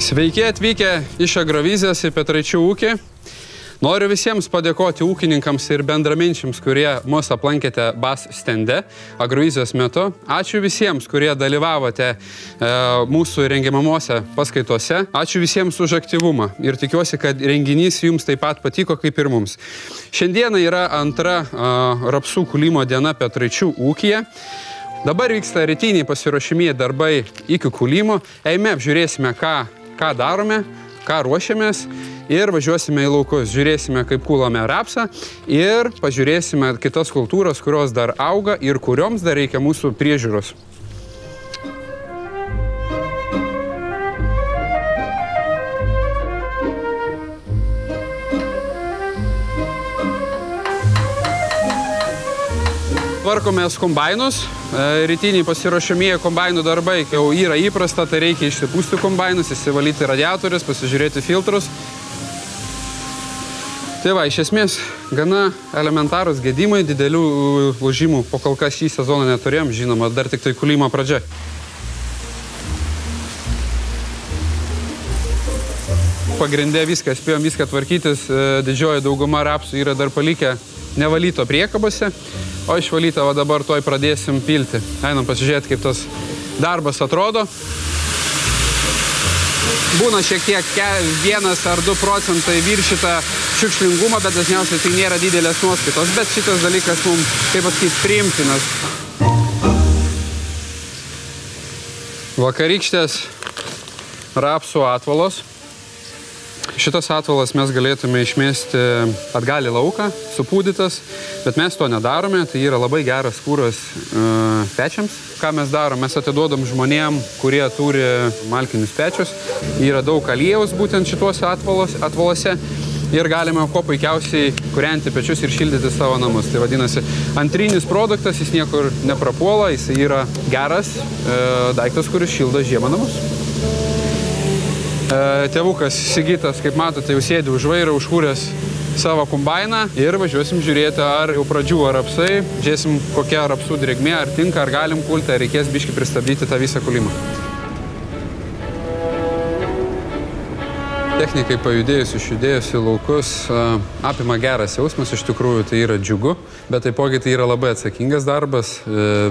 Sveiki atvykę iš Agrovizijos į Petraičių ūkį. Noriu visiems padėkoti ūkininkams ir bendraminčiams, kurie mus aplankėte BAS stende Agrovizijos metu. Ačiū visiems, kurie dalyvavote mūsų rengiamuose paskaitose. Ačiū visiems už aktyvumą ir tikiuosi, kad renginys jums taip pat patiko kaip ir mums. Šiandieną yra antra rapsų kūlimo diena Petraičių ūkyje. Dabar vyksta rytiniai pasiruošimieji darbai iki kūlimo. Eime, apžiūrėsime, ką darome, ką ruošiamės ir važiuosime į laukus. Žiūrėsime, kaip kūlome rapsą ir pažiūrėsime kitas kultūras, kurios dar auga ir kurioms dar reikia mūsų priežiūros. Tvarkomės kombainus. Rytiniai pasiruošiamieji kombainų darbai jau yra įprasta, tai reikia išsipūsti kombainus, įsivalyti radiatorius, pasižiūrėti filtrus. Tai va, iš esmės, gana elementarūs gedimai, didelių lūžimų po kol kas šį sezoną neturėjom, žinoma, dar tik tai kūlimo pradžia. Pagrinde viską, spėjom viską tvarkytis, didžioji dauguma rapsų yra dar palikę nevalyto priekabose, o išvalytą va dabar tuoj pradėsim pilti. Einam pasižiūrėti, kaip tas darbas atrodo. Būna šiek tiek 1 ar 2 procentai viršita šiukšlingumą, bet dažniausiai tai nėra didelės nuoskaitos, bet šitas dalykas mums, kaip pasakyti, priimtinas. Vakarykštės rapsų atvalos. Šitas atvalas mes galėtume išmesti atgal į lauką, supūdytas, bet mes to nedarome, tai yra labai geras kūras pečiams. Ką mes darom? Mes atiduodam žmonėm, kurie turi malkinius pečius. Yra daug aliejaus būtent šituose atvaluose ir galime kuo puikiausiai kūrenti pečius ir šildyti savo namus. Tai vadinasi, antrinis produktas, jis niekur neprapuola, jis yra geras daiktas, kuris šildo žiemą namus. Tėvukas Sigitas, kaip matote, jau sėdi už vairą, užkūręs savo kombainą ir važiuosim žiūrėti, ar jau pradžių rapsai, žiūrėsim, kokia rapsų drėgmė, ar tinka, ar galim kulti, ar reikės biškį pristabdyti tą visą kūlimą. Technikai pajudėjus, išjudėjus į laukus apima geras jausmas, iš tikrųjų tai yra džiugu, bet taipogi tai yra labai atsakingas darbas,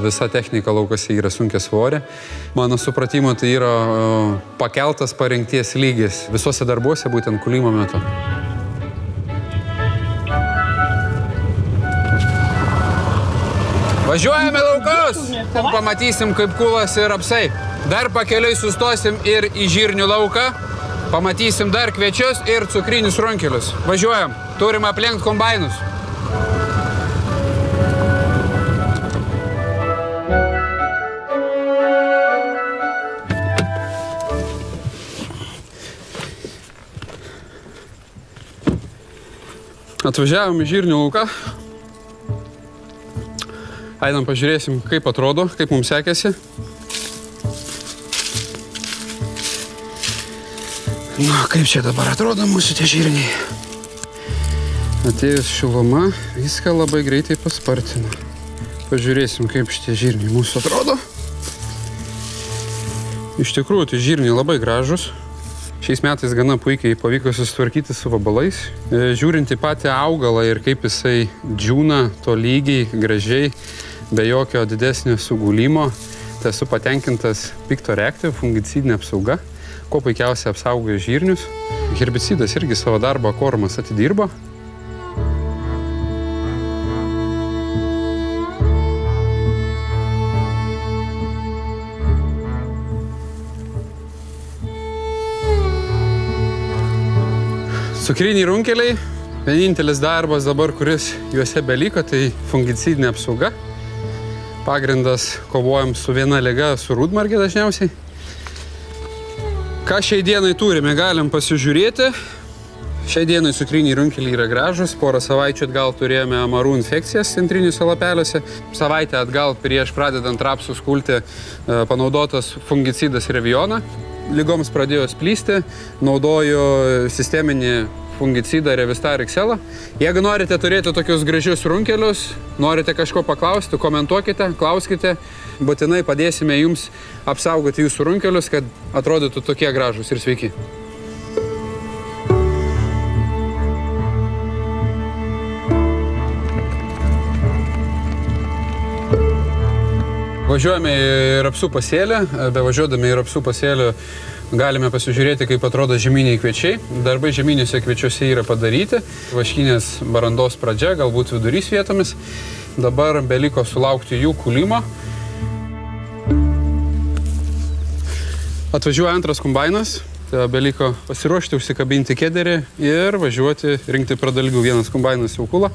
visa technika laukose yra sunkia svorė. Mano supratimu, tai yra pakeltas parengties lygis visuose darbuose, būtent kūlimo metu. Važiuojame laukus, pamatysim, kaip kūlasi rapsai. Dar pakeliui sustosim ir į žirnių lauką. Pamatysim dar kviečius ir cukrinius runkelius. Važiuojam, turim aplenkt kombainus. Atvažiavom į žirnių lauką. Einam pažiūrėsim, kaip atrodo, kaip mums sekėsi. Na, kaip čia dabar atrodo mūsų tie žirniai. Atėjus šiluma, viską labai greitai paspartina. Pažiūrėsim, kaip šitie žirniai mūsų atrodo. Iš tikrųjų, tai žirniai labai gražus. Šiais metais gana puikiai pavyko susitvarkyti su vabalais. Žiūrint į patį augalą ir kaip jisai džiūna tolygiai, gražiai, be jokio didesnio sugulimo, tai esu patenkintas Pictoreactive fungicidinė apsauga. Kuo puikiausiai apsaugoja žirnius. Herbicidas irgi savo darbą Kormas atidirbo. Cukriniai runkeliai. Vienintelis darbas dabar, kuris juose beliko, tai fungicidinė apsauga. Pagrindas kovojam su viena liga, su rūdmarge dažniausiai. Ką šiai dienai turime, galim pasižiūrėti. Šiai dienai cukriniai runkeliai yra gražus. Porą savaičių atgal turėjome amarų infekcijas centriniuose lapeliuose. Savaitę atgal prieš pradedant rapsus kulti panaudotas fungicidas Reviona. Lygoms pradėjo splysti, naudoju sisteminį fungicidą Revistar XL. Jeigu norite turėti tokius gražius runkelius, norite kažko paklausti, komentuokite, klauskite. Būtinai padėsime jums apsaugoti jūsų runkelius, kad atrodytų tokie gražūs ir sveiki. Važiuojame į rapsų pasėlį, bevažiuodami į rapsų pasėlį galime pasižiūrėti, kaip atrodo žieminiai kviečiai. Darbai žieminiuose kviečiuose yra padaryti. Vaškinės barandos pradžia, galbūt vidurys vietomis. Dabar beliko sulaukti jų kūlimo. Atvažiuoja antras kombainas. Tai beliko pasiruošti, užsikabinti kederį ir važiuoti, rinkti pradalgių. Vienas kombainas jau kūla.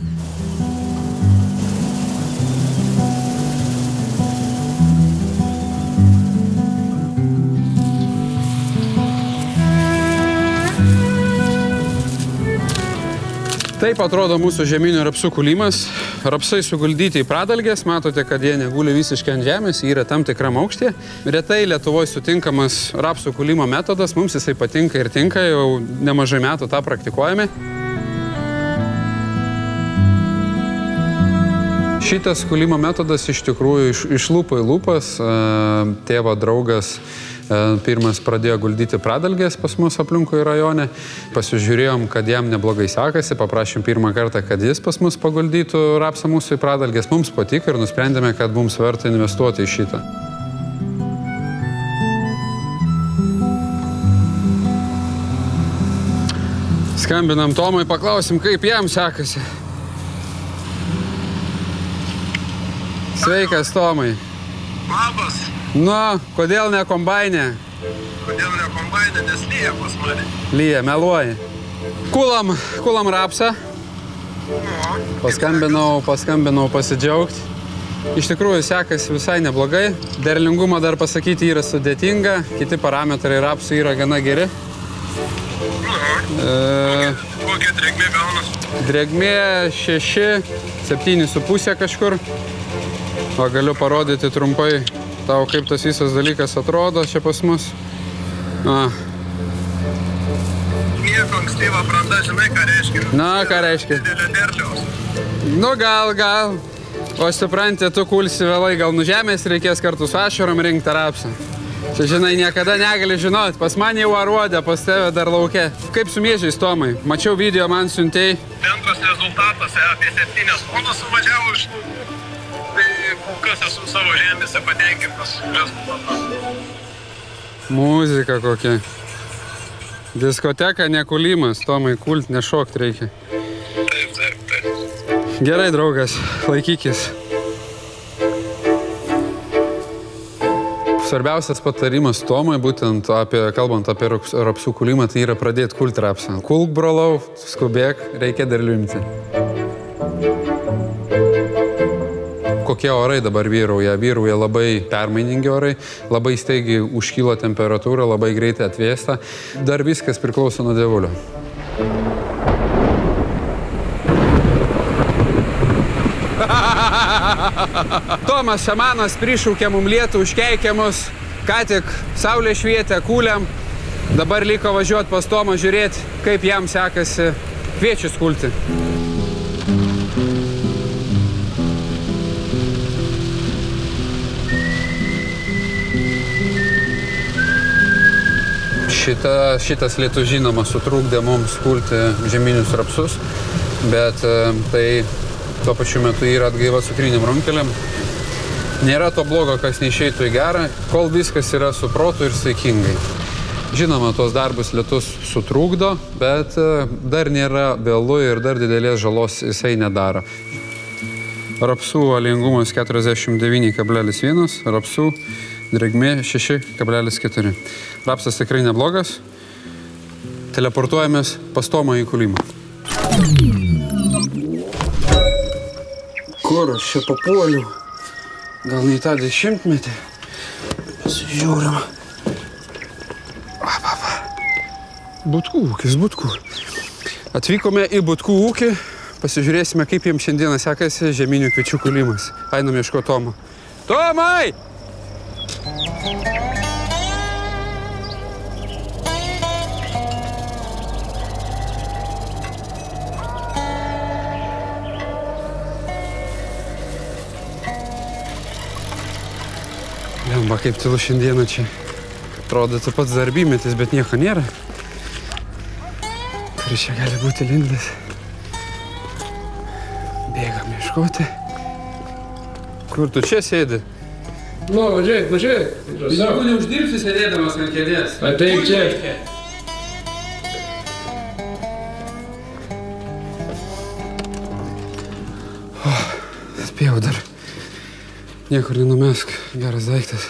Taip atrodo mūsų žieminių rapsų kūlimas. Rapsai suguldyti į pradalgės, matote, kad jie neguli visiškai ant žemės, jie yra tam tikram aukštyje. Retai Lietuvoje sutinkamas rapsų kūlimo metodas, mums jisai patinka ir tinka, jau nemažai metų tą praktikuojame. Šitas kūlimo metodas iš tikrųjų iš lūpų į lūpas. Tėvo draugas pirmas pradėjo guldyti pradalgės pas mus aplinkui rajone. Pasižiūrėjom, kad jam neblogai sekasi, paprašėm pirmą kartą, kad jis pas mus paguldytų rapsą mūsų į pradalgės. Mums patiko ir nusprendėme, kad mums verta investuoti į šitą. Skambinam Tomui, paklausim, kaip jam sekasi. Sveikas, Tomai. Labas. Nu, kodėl ne kombainė? Kodėl ne kombainė, nes lyja pas mane. Lyja, meluoji. Kulam rapsą. Paskambinau pasidžiaugti. Iš tikrųjų sekasi visai neblogai. Derlingumą dar pasakyti yra sudėtinga. Kiti parametrai rapsų yra gana geri. Kokia drėgmė gaunas? Drėgmė 6, 7,5 kažkur. Va, galiu parodyti trumpai tau, kaip tas visas dalykas atrodo čia pas mus. Nieko ankstyva branda, žinai, ką reiškia? Na, ką reiškia? Didelė derliaus. Nu, gal. O supranti, tu kulsi vėlai, gal nužemės reikės kartu su ašarom rinkti rapsą. Čia, žinai, niekada negali žinoti. Pas mane jau aruodė, pas tave dar lauke. Kaip su miežiais, Tomai? Mačiau video, man siuntei. Bendras rezultatas apie 7 tonas suvažiavo iš lūpų. Tai kol kas esu savo žemėse patenkintas rezultatas. Muzika kokia. Diskoteka, ne kulimas. Tomai, kult, nešokt reikia. Taip. Gerai, draugas, laikykis. Svarbiausias patarimas Tomai, būtent kalbant apie rapsų kulimą, tai yra pradėti kulti rapsą. Kulk, brolau, skubėk, reikia derlių imti. Kokie orai dabar vyrauja? Vyrauja labai permainingi orai, labai staigiai užkyla temperatūra, labai greitai atvėsta. Dar viskas priklauso nuo dievulio. Tomas šamanas prišaukė mum lietų, užkeikė mus, ką tik saulė švietė, kūlėm. Dabar liko važiuoti pas Tomą žiūrėti, kaip jam sekasi kviečius kulti. Šitas lietus, žinoma, sutrukdė mums kulti žieminius rapsus, bet tai tuo pačiu metu yra atgaiva cukriniam runkeliam. Nėra to blogo, kas neišeitų į gerą, kol viskas yra su protu ir saikingai. Žinoma, tos darbus lietus sutrukdo, bet dar nėra vėlu ir dar didelės žalos jisai nedaro. Rapsų valingumas 49,1, rapsų drėgmė 6,4. Rapsas tikrai neblogas. Teleportuojamės pas Tomą į kulimą. Kur aš čia papuoliu? Gal ne į tą 10-metį? Pasižiūrim. Butkų ūkis, Butkų. Atvykome į Butkų ūkį. Pasižiūrėsime, kaip jiems šiandieną sekasi žieminių kviečių kulimas. Einam ieško Tomo. Tomai! Blemba, kaip tylu šiandieną čia. Atrodytų pats darbymetis, bet nieko nėra. Kuris čia gali būti lindęs. Bėgam ieškoti. Kur tu čia sėdi? Nu, važiuok. Pinigų neuždirbsi sėdėdamas ant kėdės. Ateik čia. Spėjau dar. Niekur nenumesk. Geras daiktas.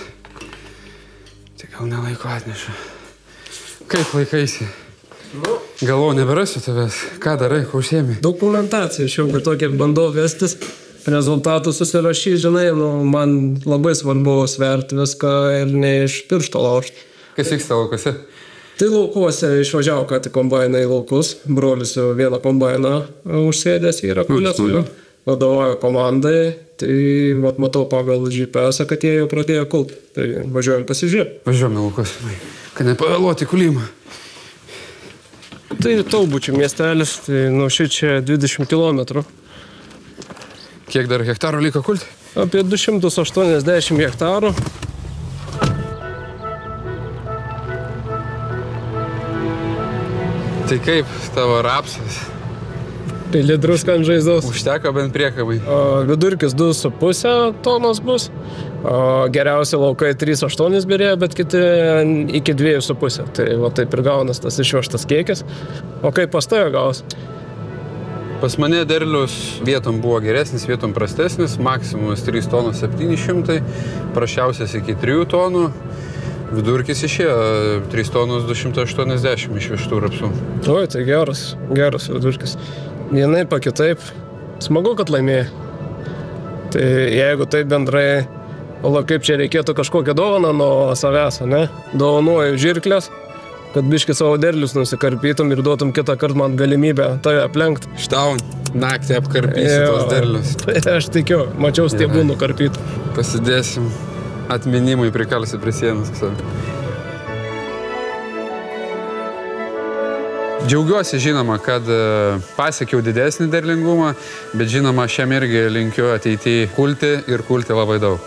Tik gal nelaiko atneša. Kaip laikaisi? Galvo, neberasiu tavęs. Ką darai, ko užsiemi? Dokumentacija šiokia tokia bandau vestis. Rezultatų susirašyti, žinai, man labai svarbu sverti viską ir ne iš piršto laužti. Kas vyksta laukose? Tai laukuose išvažiavo, kad kombainą į laukus. Brolis jau vieną kombainą užsėdęs yra kulėtuliu. Vadovauja komandai, tai matau pagal GPS, kad jie jau pradėjo kult. Tai važiuojam pasižiūrėti. Važiuojame laukus, kad nepavėluoti kulimą. Tai Taubučių miestelis, tai nuo šičia 20 km. Kiek dar hektarų liko kulti? Apie 280 hektarų. Tai kaip tavo rapsas? Pili druską ant žaizdos. Užteko bent priekabai. Vidurkis 2,5 tonos bus. Geriausi laukai 3,8 berėjo, bet kiti iki 2,5. Tai va taip ir gaunas tas išvežtas kiekis. O kaip pas tave gaus? Pas mane derlius vietom buvo geresnis, vietom prastesnis. Maksimumas 3 tonų 700, prašiausias iki 3 tonų. Vidurkis išėjo 3 tonus 280 išvežtų rapsų. Oi, tai geras vidurkis. Vienai pa kitaip. Smagu, kad laimėjai. Tai jeigu taip bendrai, kaip čia reikėtų kažkokią dovaną nuo savęs, ne? Dovanuoju žirklės, kad biški savo derlius nusikarpytum ir duotum kitą kartą man galimybę tave aplenkti. Štau, naktį apkarpysi tos derlius. Tai aš tikiu, mačiau stiebų nukarpytų. Pasidėsim atminimui, prikalsi prie sienos. Džiaugiuosi, žinoma, kad pasiekiau didesnį derlingumą, bet žinoma, šiam irgi linkiu ateityje kulti ir kulti labai daug.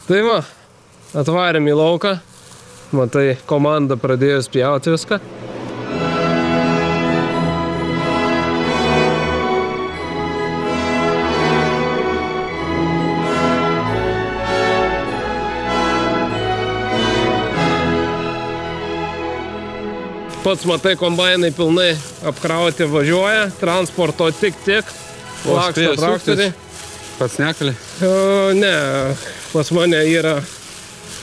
Tai va, atvarėm į lauką. Matai, komanda pradėjo spjauti viską. Pats matai, kombainai pilnai apkrauti važiuoja, transporto tik, laksto traktoriai. Pats nekali? Ne, pas mane yra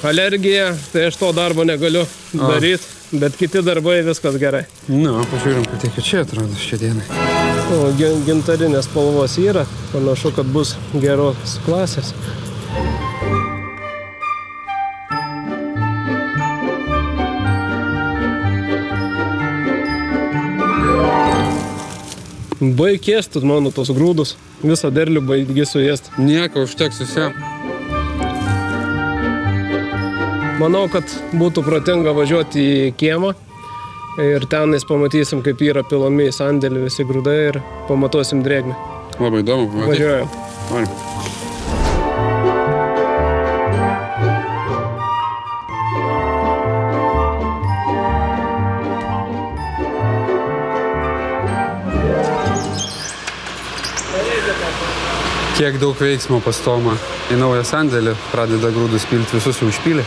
alergija, tai aš to darbo negaliu daryti, bet kiti darbai viskas gerai. Pažiūrim, kad tiek čia atrodo šią dieną. Gintarinės spalvos yra, panašu, kad bus geros klasės. Baig ėsti, mano, tos grūdus. Visą derlių baigi suėsti. Nieko, užteks visiem. Manau, kad būtų protinga važiuoti į kiemą ir tenais pamatysim, kaip yra pilami į sandėlį visi grūdai ir pamatuosim drėgmę. Labai įdomu. Važiuojam. Važiuojam. Kiek daug veiksmo pas Tomą. Į naują sandėlį pradeda grūdus pilti, visus jau užpylė.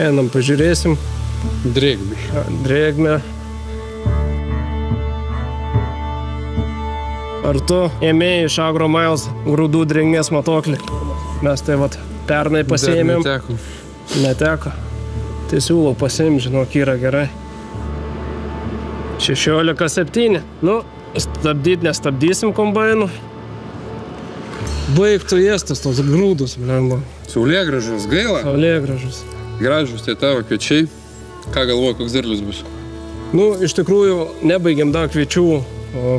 Einam, pažiūrėsim. Drėgmę. Ar tu ėmėjai iš Agromiles grūdų drėgmės matuoklį? Mes tai vat pernai pasiėmėm. Neteko. Tai siūlau pasiimti, žinok, yra gerai. 16,7. Stabdyt nestabdysim kombainų. Baigtų ėstis tos grūdus, blemba. Saulėgražus, gaila? Saulėgražus. Gražus, tai tavo kviečiai. Ką galvoju, koks derlius bus? Nu, iš tikrųjų, nebaigiam dar kviečių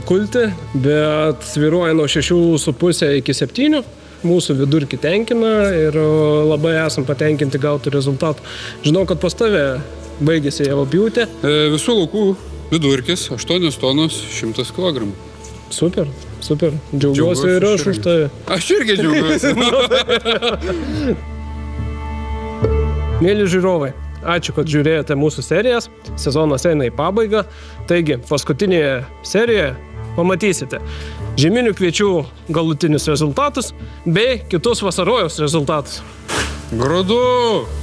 kulti, bet svyruoja nuo 6,5 iki 7. Mūsų vidurkį tenkina ir labai esam patenkinti gautų rezultatų. Žinau, kad pas tave baigėsi javapjūtė. Visų laukų vidurkis 8 tonos 100 kg. Super, super. Džiaugiuosi ir aš už tai. Aš irgi džiaugiuosi. Mėly žiūrovai, ačiū, kad žiūrėjote mūsų serijas. Sezonas eina į pabaigą. Taigi, paskutinėje serijoje pamatysite žieminių kviečių galutinius rezultatus bei kitus vasarojaus rezultatus. Grūdų!